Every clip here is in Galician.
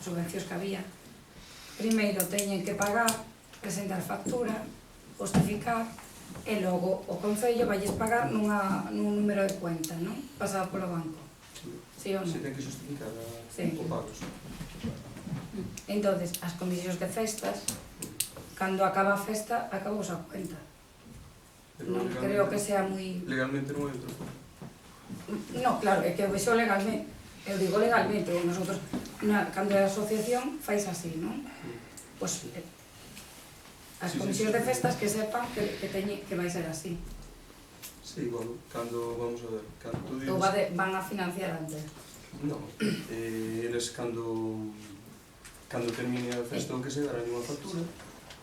subvencións que había, primeiro teñen que pagar, presentar factura, justificar, e logo o Concello valles pagar nun número de cuenta, non? Pasado polo banco. Sí ou non? Si ten que justificar o pago. Entonces, as comisións de festas, cando acaba a festa, acabouse a cuenta. Non creo que sea moi... Legalmente non hai outra forma. No, claro, é que eu vexo legalmente. Eu digo legalmente, nosotros, cando é a asociación, fais así, non? Pois, as comisións de festas que sepan que vai ser así. Sí, bueno, cando, vamos a ver, cando tú dices... Ou van a financiar antes? Non, eles cando termine a festa ou que se darán unha factura,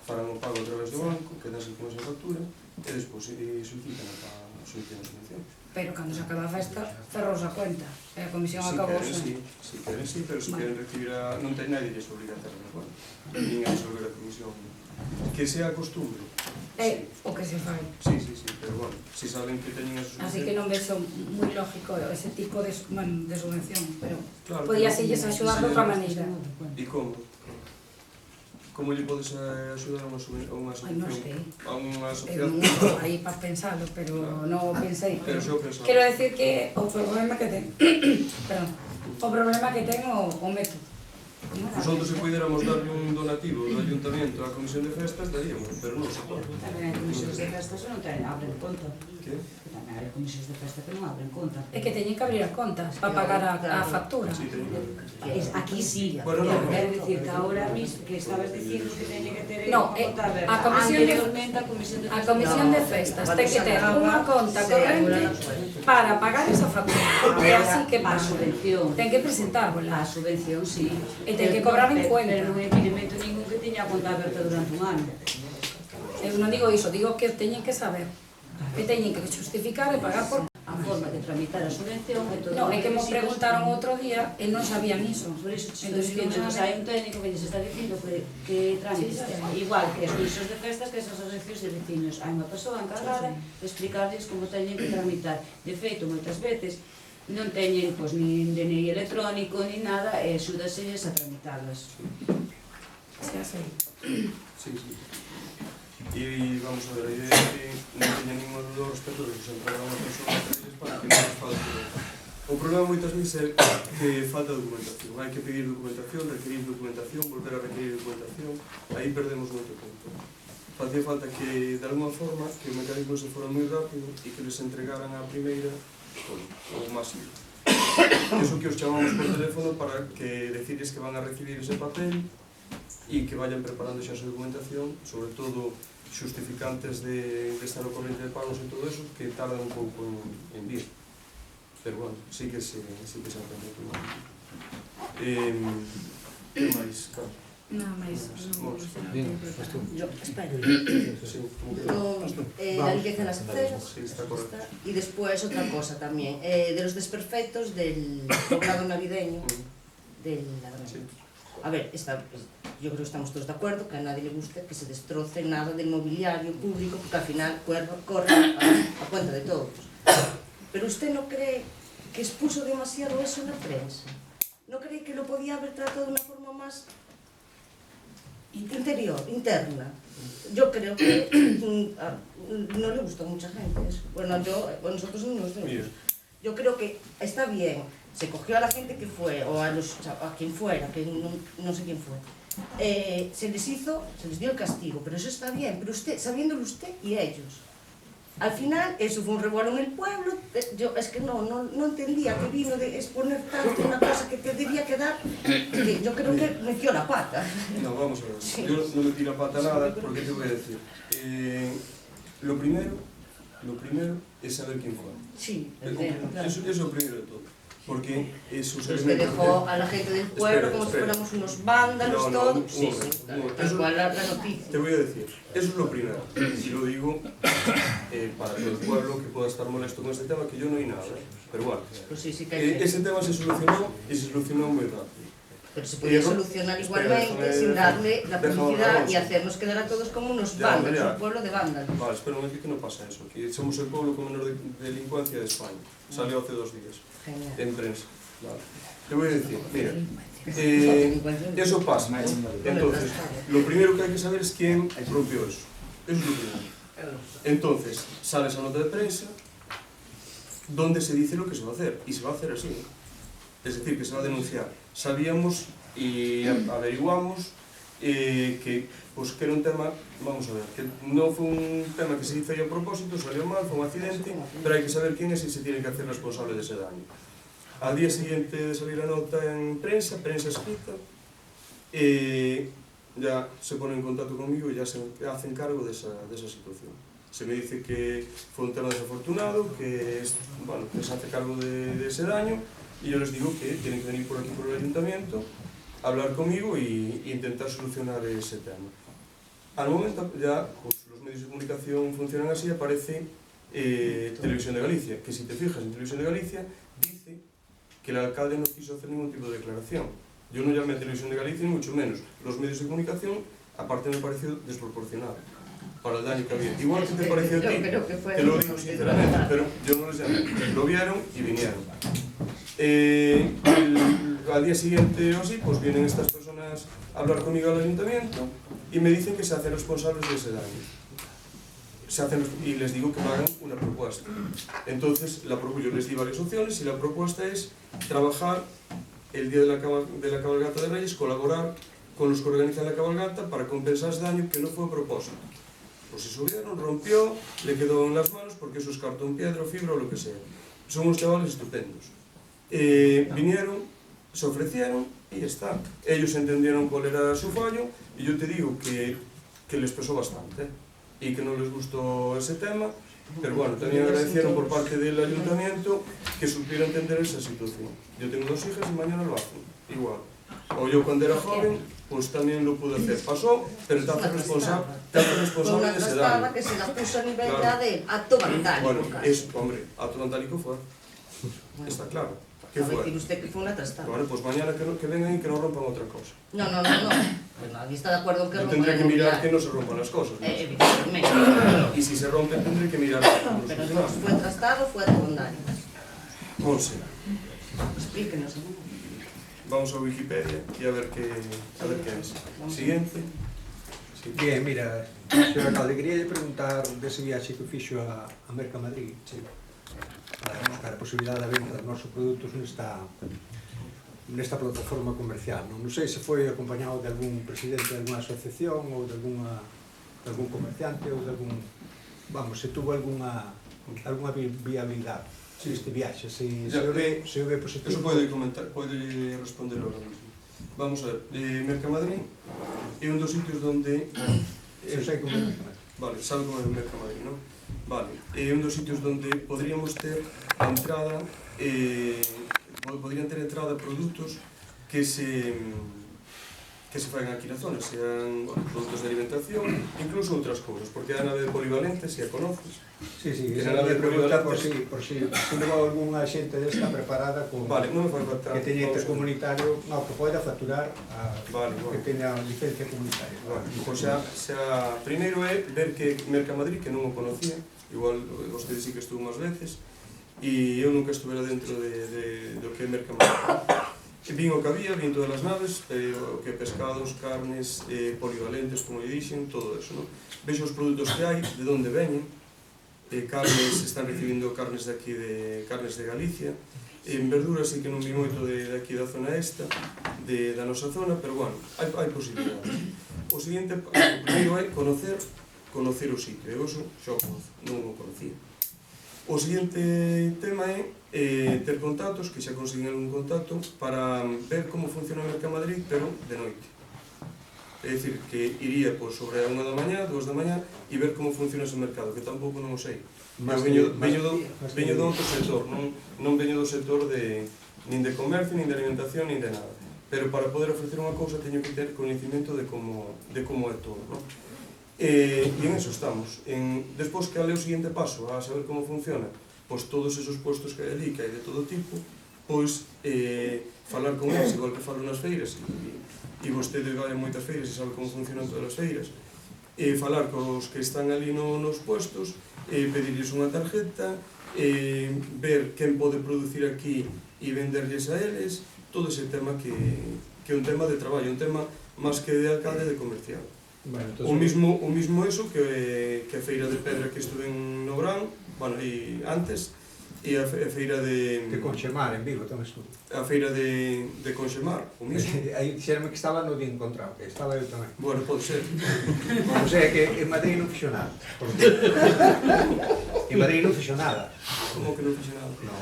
farán o pago a través do banco, quedanse con esa factura, e despois solicitan a subvención. Pero cando se acaba a festa, cerrouse a cuenta, e a comisión acabouse. Si queren, sí, pero se queren recibir a... non ten nadie que se obliga a ter a cuenta, nin a resolver a comisión. Que sea costumbre. É o que se fai. Sí, pero bueno, si saben que teñen a subvención... Así que non vexo moi lógico ese tipo de subvención, pero claro, podía selles axudar de outra maneira. E como? Como lle podes axudar a unha subvención? Ai, non sei. A unha asociación? Non aí para pensalo, pero non pensei. Pero xo pensaba. Quero decir que o problema que ten... Perdón. O problema que ten o método. Nosotros, se pudiéramos darle un donativo do Ayuntamiento á Comisión de Festas, daríamos, pero non se pode. Tamén hai comisións de festas que non abren conta. Que? Tamén hai comisións de festas que non abren conta. É que teñen que abrir as contas para pagar a factura. Sí, teñen que... Aquí sí, Bueno, pero quero dicir que ahora mismo que estabas dicindo que teñen que ter conta aberta. A comisión de festas ten que ter unha conta corrente para pagar esa factura. É así que a subvención. ten que presentarla. A subvención, sí. E ten que cobrar en cuenta. Pero non hai impedimento ningún que teña a conta aberta durante un ano. Eu non digo iso, digo que teñen que saber, que teñen que justificar e pagar por... A forma de tramitar a subvención é todo... Non, é que me preguntaron outro día e non sabían iso. Por iso te estou dicindo, hai un técnico que se está dicindo que trámites, igual que as comisións de festas que esas asociacións de vecinos. Hai unha persoa encargada de explicarles como teñen que tramitar. De feito, moitas veces non teñen nin DNI electrónico ni nada e axúdaselles a tramitarlas. Se hace. Sí. E vamos a ver, a idea é que non teña ningún dúdo respecto de que se entrega unha persona a tres para que non nos falte. O problema moitas veces é que falta documentación. Hai que pedir documentación, requerir documentación, volver a requerir documentación. Aí perdemos moito tempo. Facía falta que, de alguma forma, que o mecanismo se fora moi rápido e que les entregaran a primeira o máximo. Eso que os chamamos por teléfono para que decides que van a recibir ese papel e que vayan preparando xa a súa documentación, sobre todo justificantes de estar ao corrente de pagos e todo eso, que tardan un pouco en vir. Pero bueno, sí que se aprende todo. Que máis, Carlos? Nada máis. Yo, espera. Sí, La limpieza en las aceras. Sí, está correcto. Y después otra cosa también, de los desperfectos del poblado navideño del ladrón. Sí. A ver, yo creo que estamos todos de acuerdo que a nadie le gusta que se destroce nada del mobiliario público, porque al final corre a cuenta de todos. Pero usted no cree que expuso demasiado eso en la prensa? ¿No cree que lo podía haber tratado de una forma más interna? Yo creo que no le gustó a mucha gente eso. Bueno, nosotros no nos gusta. Yo creo que está bien, se cogió a la gente que fue, o a quien fuera, que no sé quién fue. Se les dio el castigo, pero eso está bien, pero usted, sabiéndolo usted y ellos. Al final, eso fue un revuelo en el pueblo, yo es que no entendía que vino de exponer tanto una cosa que te debía quedar, que yo creo que metió la pata. No, vamos a ver, sí. Yo no metí la pata nada, porque te voy a decir, lo primero es saber quién fue. Sí, claro. Eso es lo primero de todo. Porque eso se dejó a la gente del pueblo como si fuéramos unos vándalos, todos. Sí, tal cual la noticia. Te voy a decir, eso es lo primero. Y lo digo para todo el pueblo que pueda estar molesto con este tema, que yo no hay nada, pero bueno. Pues sí, ese tema se solucionó y se solucionó muy rápido. Pero se podía solucionar igualmente sin darle la publicidad y hacernos quedar a todos como unos vándalos, un pueblo de vándalos. Vale, espera un momento que no pasa eso. Aquí somos el pueblo con menor delincuencia de España. Salió hace 2 días. En prensa. Vale. Te voy a decir, mira, Eso pasa. Entonces, lo primero que hay que saber es quién rompió eso. Eso es lo primero. Entonces, sale esa nota de prensa donde se dice lo que se va a hacer, y se va a hacer así. Es decir, que se va a denunciar. Sabíamos y averiguamos que era un tema, vamos a ver, que no fue un tema que se hizo ahí a propósito, salió mal, fue un accidente, pero hay que saber quién es y se tiene que hacer responsable de ese daño. Al día siguiente de salir la nota en prensa escrita, ya se pone en contacto conmigo y ya se hacen cargo de esa situación. Se me dice que fue un tema desafortunado, que se hace cargo de ese daño, y yo les digo que tienen que venir por aquí por el ayuntamiento, hablar conmigo e intentar solucionar ese tema. Al momento ya pues, los medios de comunicación funcionan así, aparece Televisión de Galicia, que si te fijas en Televisión de Galicia dice que el alcalde no quiso hacer ningún tipo de declaración. Yo no llamé a Televisión de Galicia, ni mucho menos. Los medios de comunicación, aparte me pareció desproporcionado para el daño que había. Igual que te pareció a ti, te lo digo sinceramente, pero yo no les llamé. Lo vieron y vinieron. Al día siguiente o así, pues vienen estas personas a hablar conmigo al ayuntamiento y me dicen que se hacen responsables de ese daño. Y les digo que me hagan una propuesta. Entonces, yo les di varias opciones y la propuesta es trabajar el día de la cabalgata de Reyes, colaborar con los que organizan la cabalgata para compensar ese daño que no fue a propósito. Pues se subieron, rompió, le quedó en las manos porque eso es cartón, piedra, fibra o lo que sea. Son unos chavales estupendos. Vinieron, se ofrecieron y ya está. Ellos entendieron cuál era su fallo y yo te digo que les pesó bastante y que no les gustó ese tema, pero bueno, también agradecieron por parte del ayuntamiento que supiera entender esa situación. Yo tengo 2 hijas y mañana lo hacen, igual. O yo cuando era joven, pues también lo pude hacer. Pasó, pero te hace responsable de ese daño. Que se la puso a nivel ya de acto vandálico. Bueno, hombre, acto vandálico fue. Está claro. ¿Qué fue? A decir usted que fue una trastada. Bueno, pues mañana que vengan y que no rompan otra cosa. No. Pues nadie está de acuerdo en que Yo rompan tendré el que mirar mobiliario. que no se rompan las cosas, ¿no? Evidentemente. Y si se rompen tendré que mirar cómo Pero si solucionar. fue trastado, fue acto vandálico. Monse, Explíquenos. vamos a Wikipedia y a ver qué es. Siguiente. Sí. Bien, mira, señor alcalde, quería preguntar dese viaxe que fixo a Mercamadrid, para buscar a posibilidade da venta dos nosos produtos nesta plataforma comercial. Non sei se foi acompañado de algún presidente de alguna asociación ou de algún comerciante ou de algún... Vamos, se tuvo alguna viabilidade este viaxe, se o ve positivo. Eso pode comentar, pode responder ahora mismo. Vamos a ver, Mercamadrid é un dos sitios donde... Eu sei como é Mercamadrid. Vale, sabe como é Mercamadrid, non? Vale, é un dos sitios donde podríamos ter a entrada, podrían ter entrada produtos que se fagan aquí na zona, sean produtos de alimentación, incluso outras cousas, porque é a nave polivalente, se a conoces. Sí, Que esa na nave me pregunta polivalente... por si levou algunha xente desta preparada con... Vale, non me fai falta... que teña intercomunitario, no, que poida facturar que teña licencia comunitaria. Pois xa, primeiro é ver que Mercamadrid, que non o conocía, igual vostede sí que estuvo máis veces, e eu nunca estuvera dentro do que é Mercamadrid. Vin o que había, vin todas as naves, o que pescados, carnes, polivalentes, como lle dixen, todo eso, non? Vexo os produtos que hai, de onde veñen, carnes, están recibindo carnes de aquí, carnes de Galicia, en verduras sí que non vi moito de aquí da zona esta, da nosa zona, pero bueno, hai posibilidades. O seguinte, o primeiro é conocer o sitio, eu xa o conozo, non o conocía. O seguinte tema é ter contactos, que xa consiguen algún contacto, para ver como funciona o Mercamadrid, pero de noite. É dicir, que iría sobre a 1 da mañá, 2 da mañá, e ver como funciona ese mercado, que tampouco non o sei. Eu veño do outro sector, non veño do sector nin de comercio, nin de alimentación, nin de nada. Pero para poder ofrecer unha cousa teño que ter coñecimento de como é todo, non? E en eso estamos. Despois que ale o seguinte paso, a saber como funciona, pois todos esos puestos que hai ali, que hai de todo tipo, pois falar con eles, igual que falo nas feiras, e vostede vai a moitas feiras e sabe como funcionan todas as feiras, falar cos que están ali nos puestos, pedirles unha tarjeta, ver quen pode producir aquí e venderlles a eles, todo ese tema que que é un tema de traballo, un tema máis que de alcalde de comercial. Bueno, O mismo eso que a feira de pedra que estuve en Nobrán, bueno, e antes, e a feira de... Que Conxemar, en Vigo, tamén estuve. A feira de Conxemar, o mismo. Aí dixeronme que estaba no día encontrado, que estaba eu tamén. Bueno, pode ser. O sea, que en Madrid non fixo nada. En Madrid non fixo nada. Como que non fixe nada? No.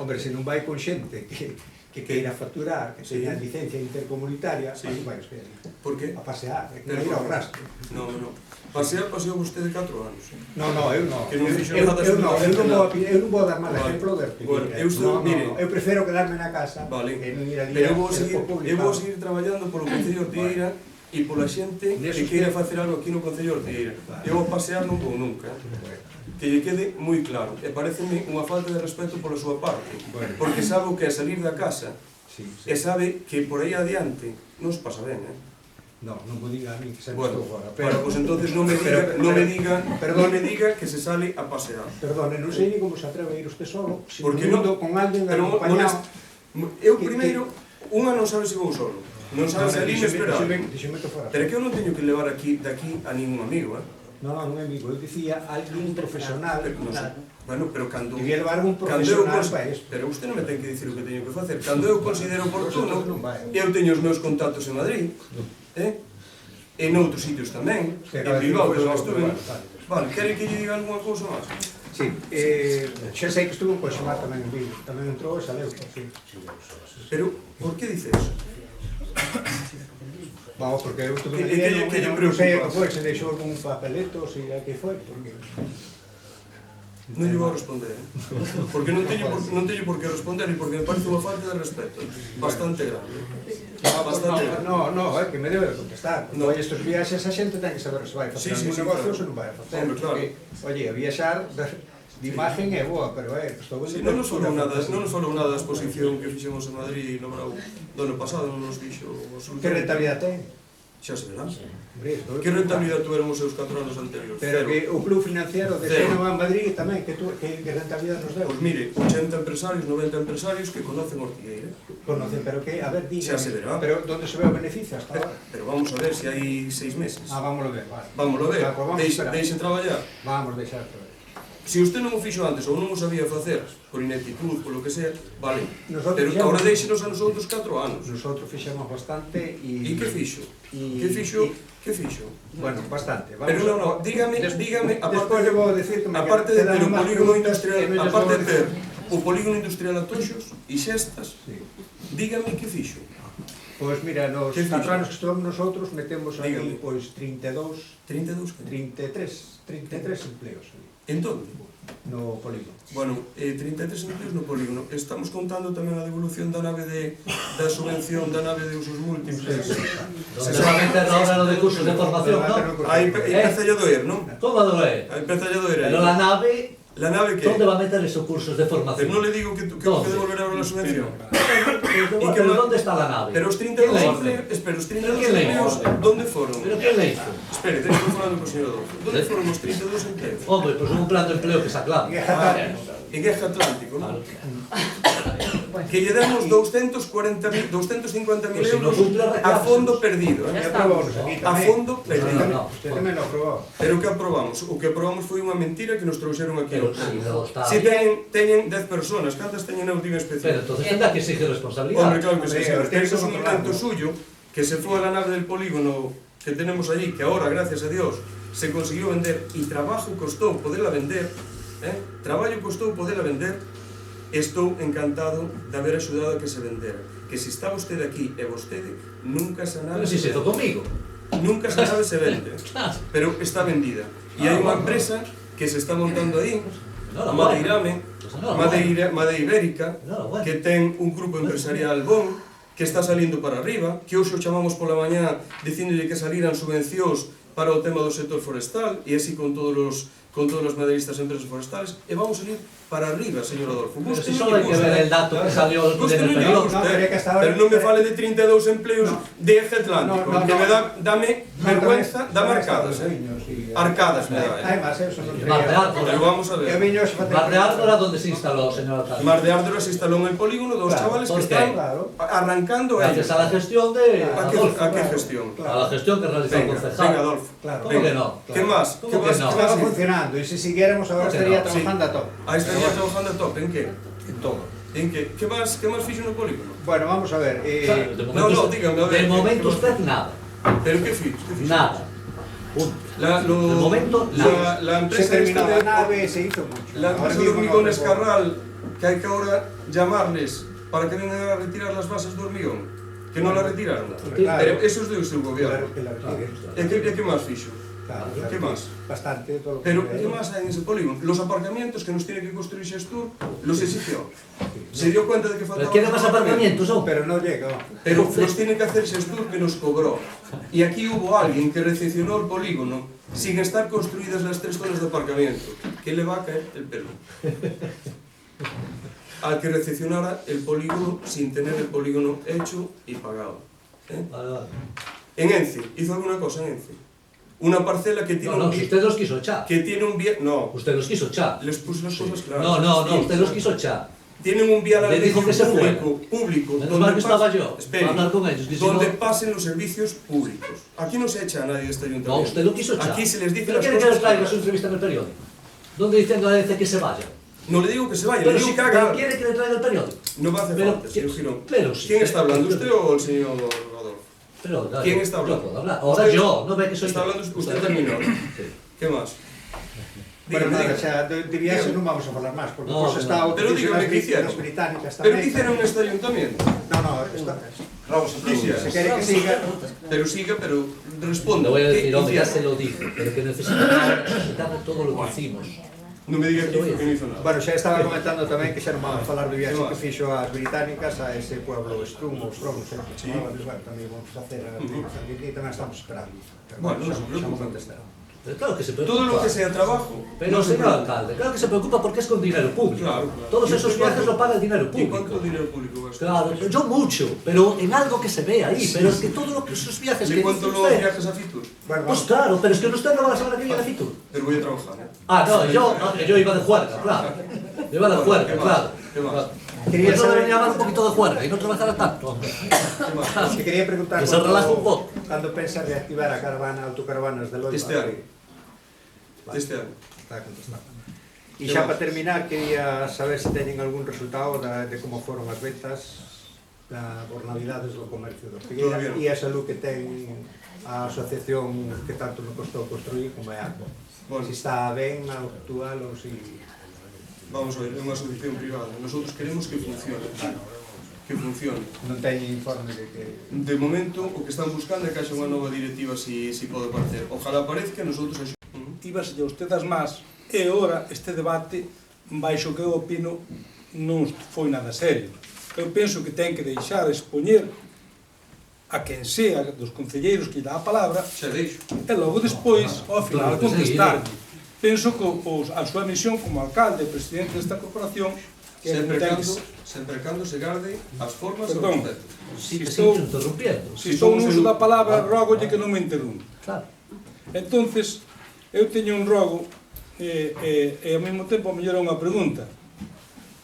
Hombre, se non vai con xente que queira facturar, que Sí. teña licencia intercomunitaria, Sí. vai usted Por que? a pasear, que non ir ao rastro. No. Paseou vostede 4 anos. No, eu non. Que non fixo Eu nada, non absolutamente eu non vou dar mal Vale. exemplo de Bueno, eu estou- mire. eu prefiro quedarme na casa Vale. e non ir ali Pero eu a vou seguir, publicar. traballando polo Concello de Ortigueira e pola xente Neso que queira usted- facer algo aquí no Concello de Ortigueira. Vale. Eu a pasear non vou nunca. Que lle quede moi claro. E pareceme unha falta de respeto pola súa parte. Bueno. Porque sabe o que é salir da casa Sí, e sí. sabe que por aí adiante non se pasa ben, No, non me diga a mí que sempre Bueno, estou fora. bueno, pues entonces non me diga que se sale a pasear. Perdone, non sei ni como se atreve a ir usted solo, Porque segundo con alguén Pero acompañado. eu primeiro, unha non sabe se vou solo. Non sabe se ali me esperar. Dixeme que fora. Pero é que eu non teño que levar daqui a ningún amigo, No, non é amigo, eu dicía alguén profesional. Non sei. Bueno, pero cando... Debía levar un Cando eu profesional cons- para isto. Pero usted non me ten que dicir o que teño que facer. Cando eu considero oportuno, Non vai. eu teño os meus contactos en Madrid, e noutros sitios tamén, en Bilbao, que non estuve. Vale, quere que lle diga algunha cousa máis? Sí, xa sei que estuvo en Conxemar tamén en Vigo. Tamén entrou e saleu, sí. Pero, por que dice eso? Vamos, porque eu estuve Que- ali que- e que lle non sei o preocupa? que foi, se deixou algún papeleto, se a que foi, porque... Non lle vou responder, porque non teño por que responder e porque me parece unha falta de respeto bastante grande. Bastante grande. No, que me debe de contestar. No. Oye, estos viaxes a xente ten que saber se vai facer Sí, algún sí, negocio ou claro. se non vai a facer. Hombre, claro. Porque, oye, a viaxar de imagen é boa, pero estou Sí, non nos falou nada da exposición que fixemos en Madrid no Brau do ano pasado, non nos dixo Que rentabilidade ten? Xa se verá. Hombre, isto- Que rentabilidade tuveron os seus 4 anos anteriores? Pero Cero. que o club financiero de Cero. Génova en Madrid tamén, que rentabilidade nos deu. Pois mire, 80 empresarios, 90 empresarios que conocen Ortigueira. Conocen, pero que, a ver, Xa se verá. pero onde se ve o beneficio hasta ahora? Pero vamos a ver se hai 6 meses. Vámonos ver, vale. Vámonos ver, Vale, pues vamos a esperar. deixen traballar. Vamos deixar ver. Se usted non o fixo antes ou non o sabía facer por ineptitud, por lo que sea, vale. Nosotros Pero fixemos- agora deixenos a nosotros 4 anos. Nosotros fixemos bastante E que fixo? E- Que fixo? e- Que fixo? Bueno, bastante. Pero non, dígame, Despois le vou decir que me aparte de ter quedan o máis polígono preguntas industrial, e me lles aparte vou de decir. ter o polígono industrial a Toxos e Xestas, Sí. dígame que fixo. Pois mira, nos Que 4 fixo? anos que estuvemos nosotros metemos aí Dígame. pois 32, 32 que 33 empleos ali, En todo. no polígono. Bueno, 33 empleos no polígono. Estamos contando tamén a devolución da nave da subvención da nave de usos múltiples. Donde va a meter ahora lo de cursos de formación, ¿no? Aí empeza a doer, non? ¿Cómo lo es? Aí empeza a doer. Pero la nave, La nave que... ¿dónde va a meter esos cursos de Pero formación? non le digo que devolver ahora la subvención. Pero, que va- ¿dónde está la nave? Pero os ¿Quién 32 la hizo? empleos, espera, os 32 ¿Pero quién la empleos, hizo? ¿dónde foron? ¿Pero quién la hizo? Espere, teño que falando co señor Adolfo. ¿Dónde fueron os 32 empleos? Hombre, pues un plan de empleo que está claro. En Eje Atlántico, non? Bueno, Que lle demos 250.000 Pues si no euros cumple, a reclamos. fondo perdido, Ya eh? está. Aprobamos aquí A tamén. fondo perdido. No. Usted tamén lo aprobou. Pero que aprobamos? O que aprobamos foi unha mentira que nos trouxeron aquí. Pero si no está Si bien. teñen 10 personas, cantas teñen na última Pero especial? entonces tendrá que exigir Hombre, responsabilidad. claro que sí, Hombre, señor. tiene Eso es un que invento controlarlo. suyo que se fue a la nave del polígono que tenemos allí, que ahora, gracias a Dios, se consiguió vender y trabajo costó poderla vender, traballo costou poderla vender. Estou encantado de haber axudado a que se vendera. Que se está vostede aquí e vostede, nunca esa nave Pero si se hizo conmigo. Nunca esa nave se vende, pero está vendida. E hai unha empresa que se está montando aí, Madeirame, Madeibérica, que ten un grupo empresarial bon, que está salindo para arriba, que hoxe o chamamos pola mañá dicíndolle que saliran subvencións para o tema do sector forestal, e así con todos con todos los maderistas e empresas forestales, e vamos a ir para arriba, señor Adolfo. Pero si solo hay que ver el dato que salió en el periódico. Pero non me fale de 32 empleos de Eje Atlántico, que me dame vergüenza, dame arcadas, arcadas me da. Además, eso non Mar de Árbora. Pero vamos a ver. Mar de Árbora, ¿dónde se instaló, señor alcalde? Mar de Árbora se instaló en el polígono dos chavales que ¿por qué? están Claro. arrancando ellos. Gracias a la gestión de ¿A Adolfo. qué gestión? A la gestión que realizó el Venga, concejal. venga, Adolfo. Claro. ¿Cómo que no? ¿Qué más? ¿Cómo ¿Qué que más? no? ¿Qué más? Estaba funcionando, y si siguiéramos ahora ¿Por qué estaría no? trabajando a tope. Ahí estaría trabajando a top, ¿en qué? En todo. ¿En qué? ¿Qué más fixo no polígono? Bueno, vamos a ver. Claro, de no, momento, dígame, a ver, de momento ¿qué usted nada. ¿Pero qué fixo? Nada. Punto. De momento, nada. la se empresa terminó esta la de... nave, se hizo mucho. La Ahora empresa de mismo hormigón no Escarral, que hay que ahora llamarles para que vengan a retirar las bases de hormigón, que no la retiraron. Claro. Pero eso es de su gobierno. Claro, que la retire. ¿Y qué más fixo? Claro, ¿Qué claro. más? Bastante todo lo Pero que ¿qué más hay en ese polígono? Los aparcamientos que nos tiene que construir Xestur, los exigió. Se dio cuenta de que faltaba... ¿Quiere más aparcamientos? ¿No? Pero no llega. Pero los tiene que hacer Xestur, que nos cobró. Y aquí hubo alguien que recepcionó el polígono sin estar construidas las 3 zonas de aparcamiento. ¿Qué le va a caer? El pelo. Al que recepcionara el polígono sin tener el polígono hecho y pagado. Vale, vale. En Ence, ¿hizo alguna cosa en Ence? Una parcela que tiene No, un... si usted los quiso echar. Que tiene un vial... No, Usted los quiso echar. les puse las cosas claras. No, usted los quiso echar. Tienen un vial Le dijo que se fuera. público Menos mal que estaba yo, espere, para hablar con ellos, que si donde no- pasen los servicios públicos. Aquí no se echa a nadie de este ayuntamiento. No, usted lo quiso echar. Aquí se les dice ¿Pero las quiere que le cosas traiga claras. su entrevista en el periódico? ¿Dónde diciendo a EDC que se vaya? No le digo que se vaya, Pero le digo si que haga. quiere que le traiga el periódico. No me hace Pero- falta, señor Girón. pero sí. ¿Quién está hablando, usted o el señor Rodolfo? Pero, claro, ¿Quién está hablando? Yo puedo hablar. Ahora Usted- yo, no ve que soy Está yo. hablando usted terminó. Sí. ¿Qué más? Bueno, Dígame, nada, dígame. o sea, de viajes non vamos a falar máis, porque No, pues, no. está Pero dígame, ¿qué hicieron? as británicas ¿Pero tamén. qué hicieron en este ayuntamiento? No, está, Vamos a preguntar. se quere que siga. Pero siga, pero responda. Le voy a ¿Qué decir, hombre, ya hicieron? se lo dije, pero que necesitamos todo lo que hicimos. No me diga que hizo, que no hizo nada. Bueno, xa estaba comentando tamén que xa non vamos a falar do viaxe Que que fixo as británicas a ese pueblo Strum, ou Strom, non sei que Sí. chamaba, bueno, tamén vamos a hacer a aquí tamén estamos esperando. Pero Bueno, no se xa preocupe. me contestarán. Pero claro que se preocupa. Todo lo que sea trabajo. Pero, no se señor preocupe. alcalde, claro que se preocupa porque es con dinero público. Claro, claro. Todos ¿Y esos usted viajes cuánto- lo paga el dinero ¿Y público. cuánto dinero público gasta? Claro, yo mucho, pero en algo que se ve ahí. Pero es que todo lo que esos viajes ¿Le que cuento dice los usted. viajes a Fitur? Bueno, Pues vamos. claro, pero es que usted no va la semana que viene a Fitur. Pero voy a trabajar, ¿eh? Ah, no, yo iba de juerga, claro. Yo iba de juerga, ¿Qué más? claro. ¿Qué más? Claro. Quería Pues no saber- debería llevar un poquito de juerga y no trabajar tanto, hombre. ¿Qué más? Te quería preguntar Que se relaje un poco. cando pensa reactivar a caravana, autocaravanas de Loiva. Este año. Este año. Está contestado. E Que xa vas? para terminar, quería saber se teñen algún resultado de como foron as ventas por Navidades do comercio do Figueira Todo bien. e a salud que ten a asociación que tanto me costou construir como é ACO. Bueno. Si está ben actual ou si... Vamos a ver, é unha asociación privada. Nosotros queremos que funcione. Que funcione. Non teñen informe de que... De momento, o que están buscando é que haxa unha nova directiva si pode aparecer. Ojalá aparezca, nosotros... Íbase a usted as más e ora este debate baixo que eu opino non foi nada serio. Eu penso que ten que deixar expoñer a quen sea dos concelleiros que lle dá a palabra Xa deixo. e logo despois, ao final, Claro que sí, contestarlle. Penso que a súa misión como alcalde e presidente desta corporación que é Sempre cando se garde as formas e o Perdón. respeto. Sí, que Estou- sigue interrumpiendo. se estou no uso da palabra, rogolle que non me interrumpa. Claro. Entonces, eu teño un rogo e ao mesmo tempo a mellor é unha pregunta.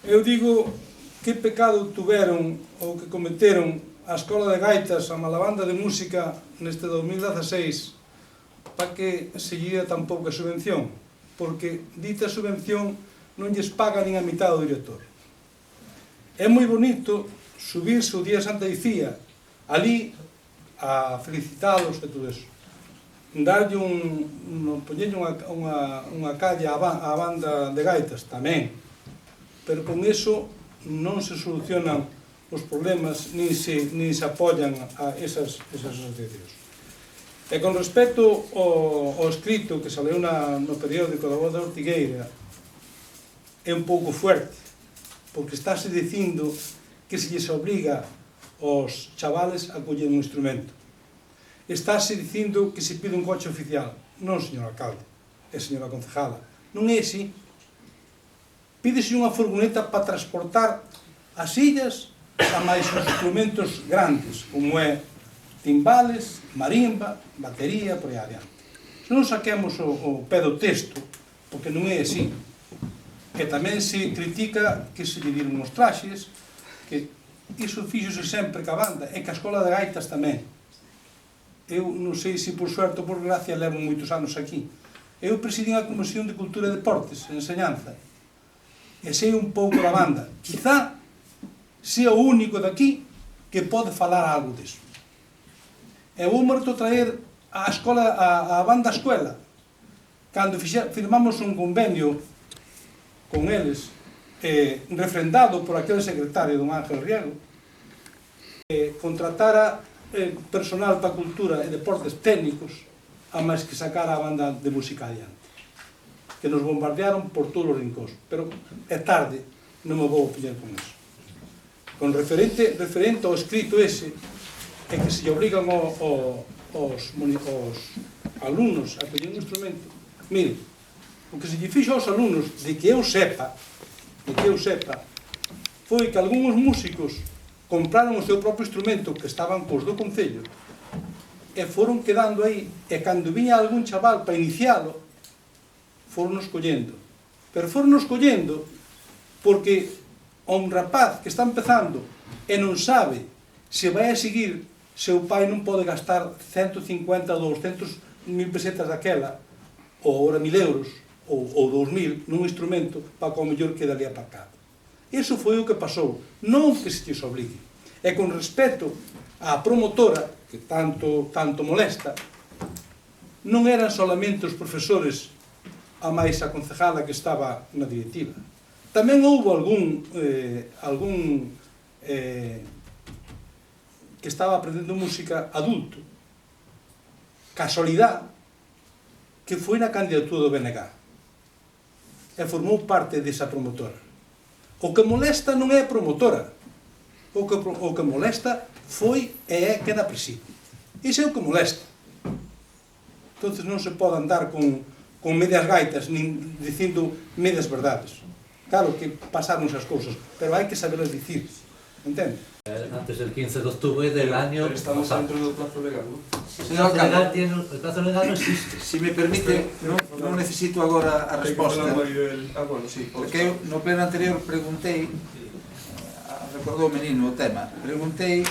Eu digo, que pecado tuveron ou que cometeron a Escola de Gaitas, a Malabanda de Música neste 2016 para que se lle dea tan pouca subvención? Porque dita subvención non lles paga nin a mitad do director. É moi bonito subirse o día de Santa Icía ali a felicitalos e todo eso, darlle poñerlle unha calle á banda de gaitas tamén, pero con eso non se solucionan os problemas nin se apoian a esas asociacións. E con respecto ao escrito que saleu no periódico da Voz da Ortigueira, é un pouco fuerte, porque estáse dicindo que se lles obriga aos chavales a coller un instrumento. Estáse dicindo que se pide un coche oficial. Non, señor alcalde e señora concejala. Non é así. Pídese unha furgoneta para transportar as sillas a máis os instrumentos grandes, como é timbales, marimba, batería, por aí adiante. Se non saquemos o pé do texto, porque non é así, que tamén se critica que se dividiron os traxes, que iso fíxose sempre ca banda, e que a escola de gaitas tamén. Eu non sei se por suerte ou por gracia levo moitos anos aquí. Eu presidín a Comisión de Cultura e Deportes, en enseñanza, e sei un pouco da banda. Quizá sea o único daqui que pode falar algo disso. E vou morto traer a escola, a banda escuela, cando firmamos un convenio con eles, refrendado por aquel secretario, don Ángel Riego, contratara personal para cultura e deportes técnicos, a máis que sacara a banda de música adiante, que nos bombardearon por todos os rincóns, pero é tarde, non me vou pillar con eso. Con referente ao escrito ese, é que se lle obrigan aos alumnos a coller un instrumento. Mire, o que se lle fixo aos alumnos, de que eu sepa, foi que algúns músicos compraron o seu propio instrumento que estaban cos do Concello e foron quedando aí, e cando viña algún chaval para inicialo, foron nos collendo. Pero foron nos collendo porque a un rapaz que está empezando e non sabe se vai a seguir, seu pai non pode gastar 150 ou 200.000 pesetas daquela, ou ahora 1.000 euros, ou 2.000, nun instrumento para que o mellor quede ali aparcado. Iso foi o que pasou, non que se lles obligue. E con respecto á promotora, que tanto molesta, non eran solamente os profesores a máis a concejala que estaba na directiva. Tamén houve algún que estaba aprendendo música adulto, casualidade, que foi na candidatura do BNG e formou parte desa promotora. O que molesta non é a promotora, o que molesta foi e é que da presidio. Iso é o que molesta. Entón non se pode andar con medias gaitas, nin dicindo medias verdades. Claro que pasaron esas cousas, pero hai que saberlas dicir, entende? Antes del 15 de octubre del año Pero estamos pasado. dentro do plazo legal, non? Señor alcalde, el plazo legal no existe. Si me permite, non necesito agora a resposta, Bueno, sí, porque eu no pleno anterior preguntei, recordou o menino o tema, preguntei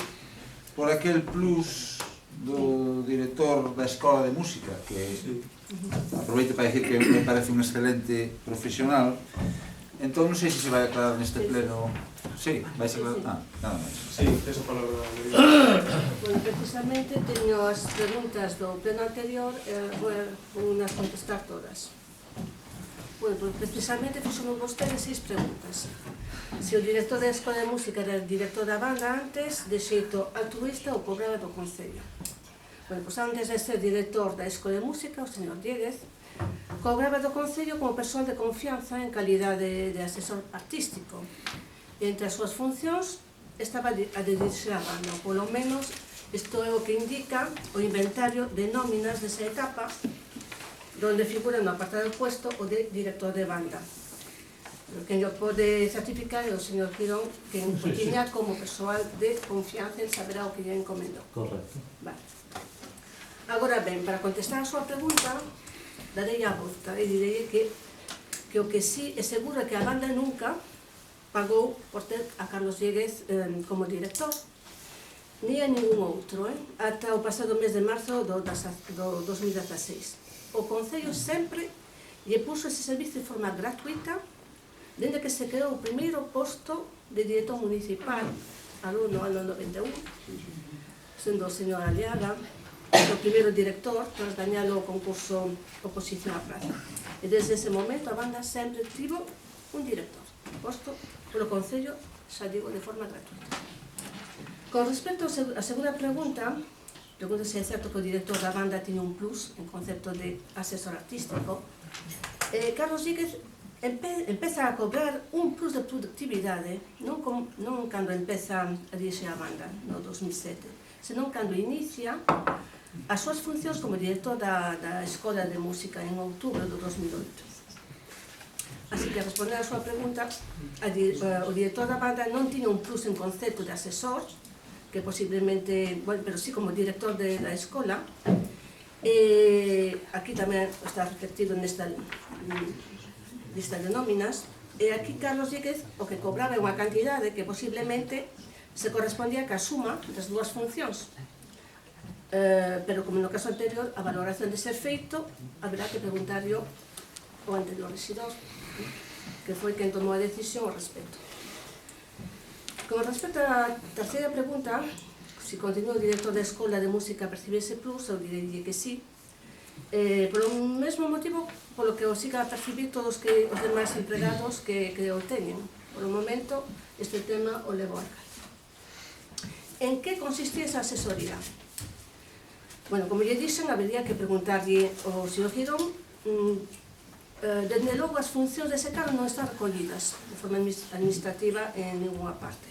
por aquel plus do director da Escola de Música, que aproveito para decir que me parece un excelente profesional. Entón non sei se vai aclarar neste pleno. Sí, vai ser aclarar. Nada máis. Sí, esa palabra. Bueno, precisamente teño as preguntas do pleno anterior e vou unhas contestar todas. Bueno, pues precisamente fixonos vostedes 6 preguntas. Se o director da Escola de Música era o director da banda antes, de xeito altruista ou cobraba do Concello. Bueno, pues antes de ser director da Escola de Música, o señor Dieguez, cobraba do Concello como persoal de confianza en calidade de asesor artístico. E entre as súas funcións estaba a dirigir a banda, ou polo menos isto é o que indica o inventario de nóminas desa etapa, donde figura no apartado del puesto o de director de banda. Quen yo pode certificar é o señor Quirón, que o tiña como persoal de confianza, en saberá o que lle encomendou. Correcto. Vale. Agora ben, para contestar a súa pregunta, darei a volta e direi que o que sí é seguro é que a banda nunca pagou por ter a Carlos Dieguez como director, ni a ningún outro, ata o pasado mes de marzo do 2016. O Concello sempre lle puxo ese servicio de forma gratuita dende que se creou o primeiro posto de director municipal no ano 91, sendo o señor Aliaga o primeiro director tras gañalo o concurso Oposición á Praza. E desde ese momento a banda sempre tivo un director, posto polo Concello, xa digo, de forma gratuita. Con respecto á segunda pregunta, se é certo que o director da banda tiña un plus en concepto de asesor artístico. Carlos Dieguez empeza a cobrar un plus de productividade, non cando empeza a dirixir a banda no 2007, senón cando inicia as súas funcións como director da Escola de Música en outubro do 2008. Así que, respondendo a súa pregunta, o director da banda non tiña un plus en concepto de asesor, que posiblemente, bueno, pero sí como director da escola. Aquí tamén está reflectido nesta lista de nóminas. E aquí Carlos Díquez o que cobraba unha cantidade que posiblemente se correspondía ca suma das dúas funcións. Pero como no caso anterior, a valoración de ser feito, haberá que preguntarlo ao anterior regidor, que foi quen tomou a decisión ao respecto. Con respecto á terceira pregunta, se continúa o director da Escola de Música a percibir ese plus, eu direi que sí. Polo mesmo motivo polo que o siga a percibir todos os demais empregados que o teñen. Por o momento, este tema o levo a alcalde. En que consistía esa asesoría? Bueno, como lle dixen, habería que preguntarlle ao señor Girón. Dende logo, as funcións dese cargo non están recollidas de forma administrativa en ninguna parte.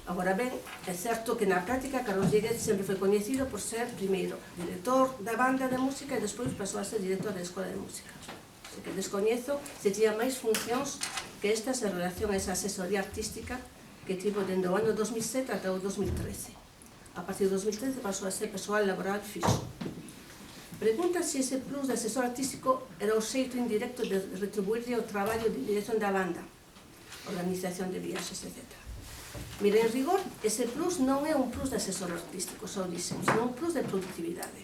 Agora ben, é certo que na práctica Carlos Díguez sempre foi coñecido por ser, primeiro, director da banda de música e despois pasou a ser director da Escola de Música. Así que descoñezo se tiña máis funcións que estas en relación a esa asesoría artística que tivo dende o ano 2007 ata o 2013. A partir de 2013 pasou a ser persoal laboral fixo. Pregunta se ese plus de asesor artístico era o xeito indirecto de retribuirlle o traballo de dirección da banda, organización de viaxes, etc. Mire, en rigor, ese plus non é un plus de asesor artístico, só dixen, senón un plus de productividade.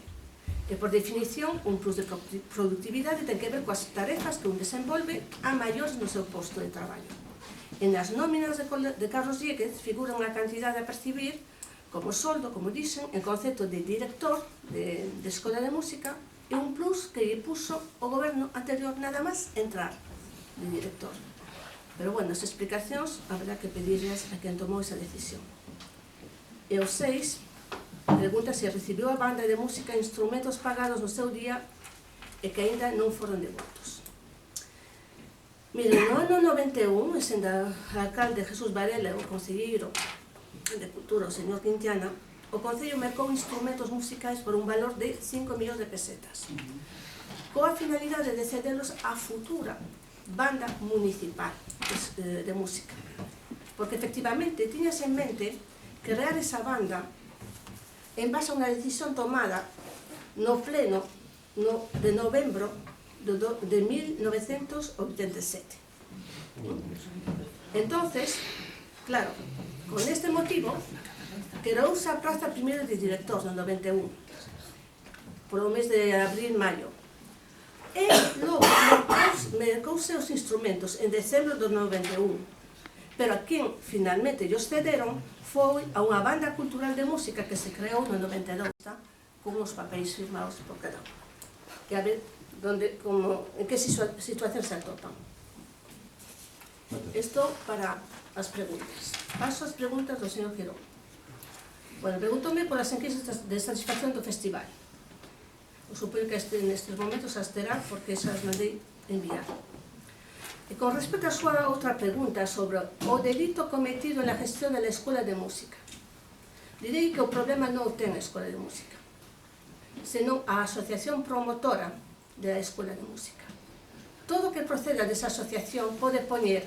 E, por definición, un plus de productividade ten que ver coas tarefas que un desenvolve a maiores no seu posto de traballo. En as nóminas de Carlos Díguez figura unha cantidade a percibir como soldo, como dixen, en concepto de director de Escola de Música e un plus que lle puso o goberno anterior nada máis entrar de director. Pero, bueno, as explicacións haberá que pedirles a quen tomou esa decisión. E o 6 pregunta se recibiu a banda de música instrumentos pagados no seu día e que aínda non foron devoltos. Miren, no ano 91, sendo o alcalde Jesús Varela e o concelleiro de Cultura, o señor Quintiana, o Concello mercou instrumentos musicais por un valor de 5 millóns de pesetas, coa finalidade de cederlos á futura banda municipal de música. Porque, efectivamente, tiñas en mente crear esa banda en base a unha decisión tomada no pleno de novembro de 1987. Entonces, claro, con este motivo, creouse a praza primeiro de director no 91, polo mes de abril-maio. E logo mercouse os instrumentos en decembro do 91. Pero a quen finalmente llos cederon foi a unha banda cultural de música que se creou no 92, con os papéis firmados por cada un. Que a ver en que situación se atopan. Isto para as preguntas. Paso as preguntas do señor Girón. Bueno, pregúntome polas enquisas de satisfacción do festival. O supoño que nestes momentos as terá porque xa as mandei enviar. E con respecto a súa outra pregunta sobre o delito cometido na gestión da Escola de Música, direi que o problema non o ten a Escola de Música, senón a asociación promotora da Escola de Música. Todo o que proceda desa asociación pode poñer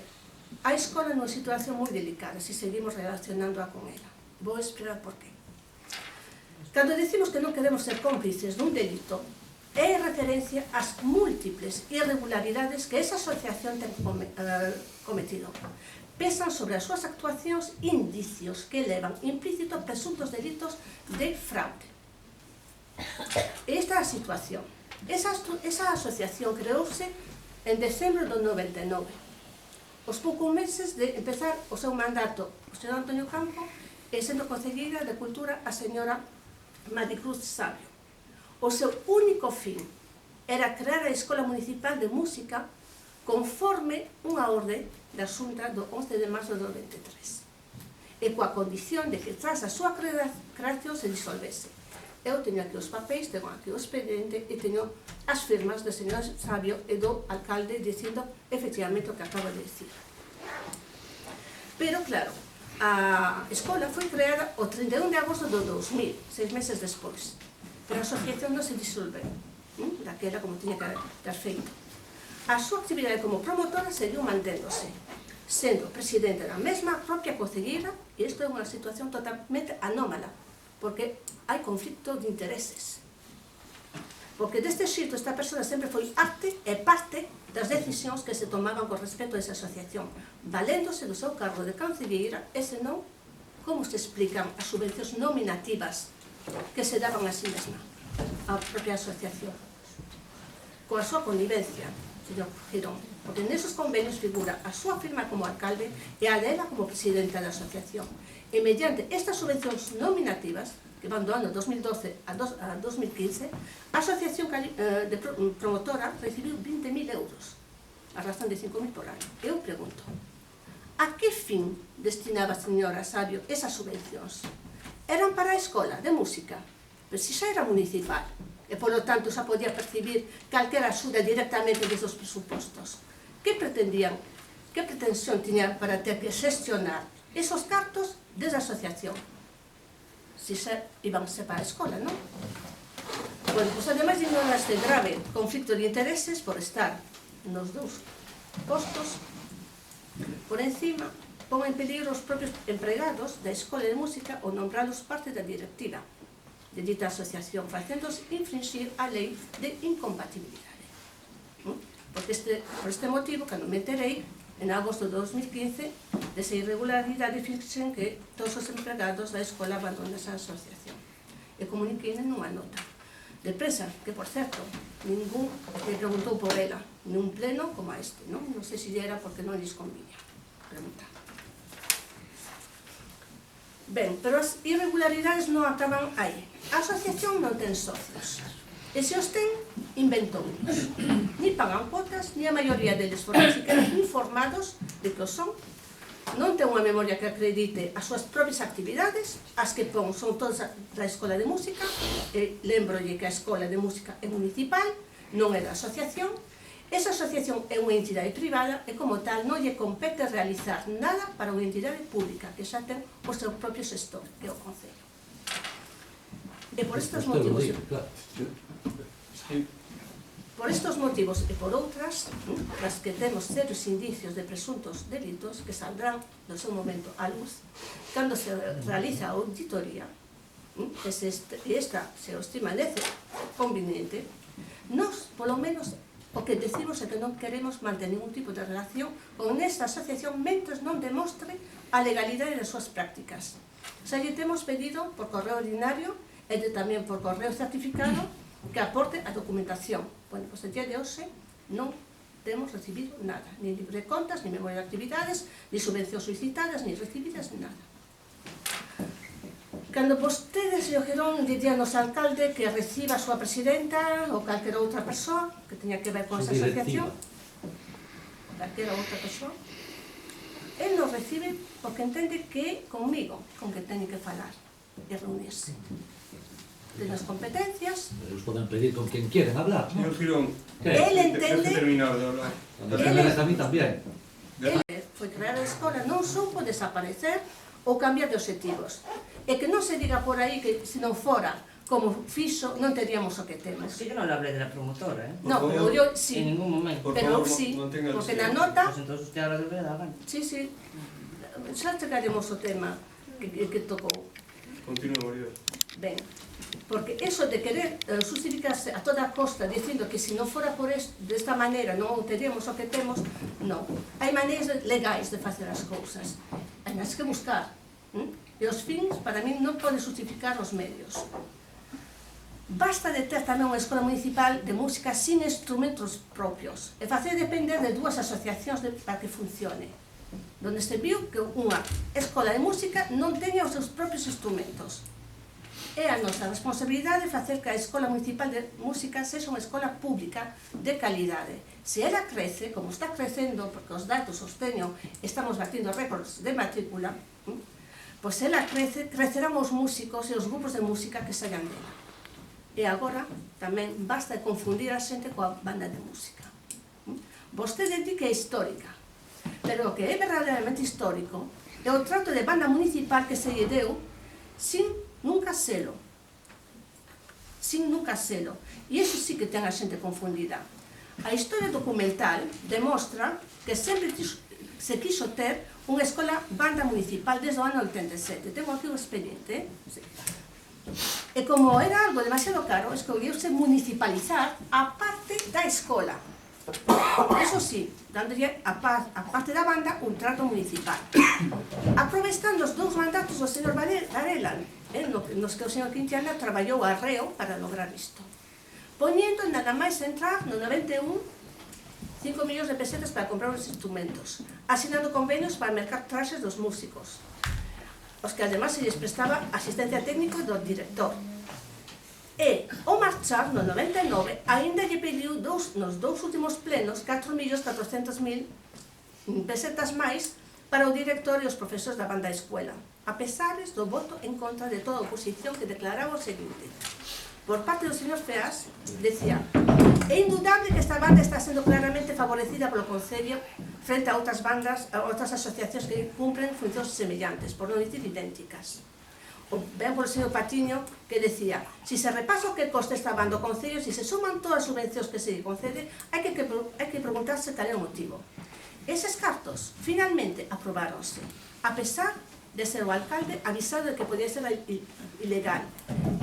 a escola nunha situación moi delicada se seguimos relacionándoa con ela. Vou explicar por qué. Cando decimos que non queremos ser cómplices dun delito, é referencia ás múltiples irregularidades que esa asociación ten cometido. Pesan sobre as súas actuacións indicios que elevan implícitos presuntos delitos de fraude. Esta é a situación. Esa asociación creouse en decembro do 99. Os poucos meses de empezar o seu mandato o señor Antonio Campo e sendo concelleira de Cultura a señora Maricruz Sabio. O seu único fin era crear a Escola Municipal de Música conforme unha orde da Xunta do 11 de marzo do 23 e coa condición de que tras a súa creación se disolvese. Eu teño aquí os papéis, tengo aquí o expediente e teño as firmas do señor Sabio e do alcalde dicindo efectivamente o que acabo de decir. Pero claro, a escola foi creada o 31 de agosto do 2000, 6 meses despois, pero a asociación non se disolveu, daquela como tiña que ter feito. a súa actividade como promotora seguiu manténdose, sendo presidente da mesma propia concelleira, e isto é unha situación totalmente anómala, porque hai conflicto de intereses. Porque deste xito esta persona sempre foi arte e parte das decisións que se tomaban con respecto a esa asociación, valéndose do seu cargo de concelleira, e senón, como se explican as subvencións nominativas que se daban a sí mesma, a propia asociación. Coa súa connivencia, señor Girón, porque nesos convenios figura a súa firma como alcalde e a dela como presidenta da asociación. E mediante estas subvencións nominativas, que van do ano 2012 a 2015, a asociación de promotora recibiu 20.000 euros, a razón de 5.000 por ano. Eu pregunto, a que fin destinaba a señora Sabio esas subvencións? Eran para a escola de música, pero se xa era municipal, e polo tanto xa podía percibir calquera axuda directamente desde os presupostos. Que pretendían, que pretensión tiñan para ter que xestionar esos cartos desde a asociación? Si xa íbanse para a escola, non? Bueno, pois ademais de este grave conflicto de intereses por estar nos dous postos, por encima, pon en peligro os propios empregados da Escola de Música ou nombralos parte da directiva de dita asociación, facéndoos infringir a lei de incompatibilidade. Por este motivo, cando me enterei, en agosto de 2015, desa irregularidade, fixen que todos os empregados da escola abandonan esa asociación. E comuniquei nunha nota de prensa, que, por certo, ningún me preguntou por ela, nun pleno como este, non? Non sei se era porque non lles conviña preguntar. Ben, pero as irregularidades non acaban aí. A asociación non ten socios. E se os ten, inventounos. Ni pagan cuotas, ni a maioría deles foron siquiera informados de que o son. Non ten unha memoria que acredite as súas propias actividades, as que pon son todas da Escola de Música, e lembrolle que a Escola de Música é municipal, non é da asociación. Esa asociación é unha entidade privada e, como tal, non lle compete realizar nada para unha entidade pública, que xa ten o seu propio xestor, que é o Concello. E por estes motivos... Por estos motivos e por outras, nas que temos serios indicios de presuntos delitos que saldrán no seu momento a luz, cando se realiza a auditoría, e esta se o estima conveniente, nós, polo menos, o que decimos é que non queremos manter ningún tipo de relación con esta asociación mentres non demostre a legalidade das súas prácticas. Xa lle temos pedido por correo ordinario e tamén por correo certificado que aporte a documentación. Bueno, pois el día de hoxe non temos recibido nada, ni libre de contas, ni memoria de actividades, ni subvencións solicitadas, ni recibidas, ni nada. Cando vostedes, señor Girón, dirían aos alcalde que reciba a súa presidenta ou calquera outra persoa que teña que ver con esa asociación, calquera outra persoa, el non recibe porque entende que comigo, con que teñe que falar e reunirse. De las competencias. Ellos pueden pedir con quien quieren hablar, ¿no? Señor Girón, Él entende... deje terminar de hablar. Cuando se me deja a mí también. Él foi crear a escola, non soupo desaparecer ou cambiar de objetivos. E que non se diga por aí que se non fora como fixo, non teríamos o que temos. Sí que non le hablé de la promotora, ¿eh? No, pero yo sí. En ningún momento. Pero sí, porque na nota... Pues entonces usted ahora debe dar. Sí, sí. Xa chegaremos o tema que tocou. Continúa, María. Ben, porque eso de querer justificarse a toda costa dicindo que se non fora por desta maneira non teríamos o que temos, non. Hai maneiras legais de facer as cousas. Hai máis que buscar. E os fins, para min, non poden justificar os medios. Basta de ter tamén unha escola municipal de música sin instrumentos propios e facer depender de dúas asociacións para que funcione, donde se viu que unha escola de música non teña os seus propios instrumentos. É a nosa responsabilidade facer que a Escola Municipal de Música sexa unha escola pública de calidade. Se ela crece, como está crecendo, porque os datos os teño, estamos batindo récords de matrícula, pois ela crecerán os músicos e os grupos de música que saian dela. E agora tamén basta de confundir a xente coa banda de música. Vostede di que é histórica, pero o que é verdadeiramente histórico é o trato de banda municipal que se lle deu sin nunca selo. Sin nunca selo. E iso sí que ten a xente confundida. A historia documental demostra que sempre se quiso ter unha escola banda municipal desde o ano 87. Tengo aquí un expediente. E como era algo demasiado caro, escolleuse municipalizar a parte da escola. Eso sí, dándolle a parte da banda un trato municipal. Aproveitando os dous mandatos do señor Varela, nos que o señor Quintana traballou arreo para lograr isto. Poñendo nada máis entrar no 91 5 millóns de pesetas para comprar os instrumentos, asinando convenios para mercar traxes dos músicos, os que además se lles prestaba asistencia técnica do director. E, ao marchar, no 99, aínda lle pediu nos dous últimos plenos 4.400.000 pesetas máis para o director e os profesores da banda escuela, a pesares do voto en contra de toda a oposición que declaraba o seguinte. Por parte do señor Feas, decía: é indudable que esta banda está sendo claramente favorecida polo Concello frente a outras bandas, a outras asociacións que cumpren funcións semellantes, por non dicir idénticas. Ben polo señor Patiño, que decía: si se repasa o que coste esta banda o Concello, si se suman todas as subvencións que se concede, hai que preguntarse cal é o motivo. Eses cartos, finalmente, aprobáronse, a pesar de ser o alcalde avisado de que podía ser ilegal.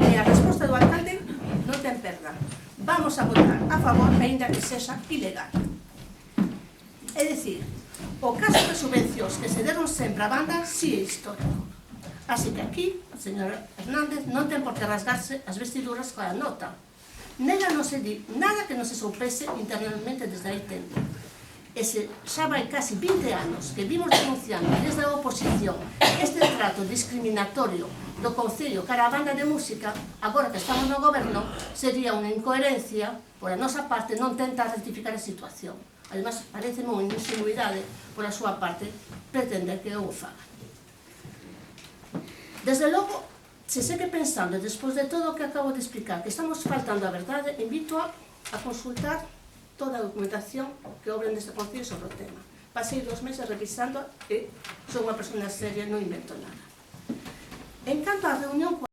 E a resposta do alcalde non ten perda. Vamos a votar a favor, aínda que sexa ilegal. É dicir, o caso de subvencións que se deron sempre a banda si é histórico. Así que aquí, o señor Hernández non ten por que rasgarse as vestiduras coa nota. Nela non se di nada que non se soupese internamente desde aí tempo. E se xa vai casi 20 anos que vimos denunciando desde a oposición este trato discriminatorio do Concello cara a banda de música, agora que estamos no goberno, sería unha incoherencia por a nosa parte non tentar rectificar a situación. Además, parece unha insinuidade por a súa parte pretender que eu o faga. Desde logo, se segue pensando, despois de todo o que acabo de explicar, que estamos faltando a verdade, invito a consultar toda a documentación que obren deste Concello sobre o tema. Pasei 2 meses revisando e sou unha persona seria, non invento nada. En canto á reunión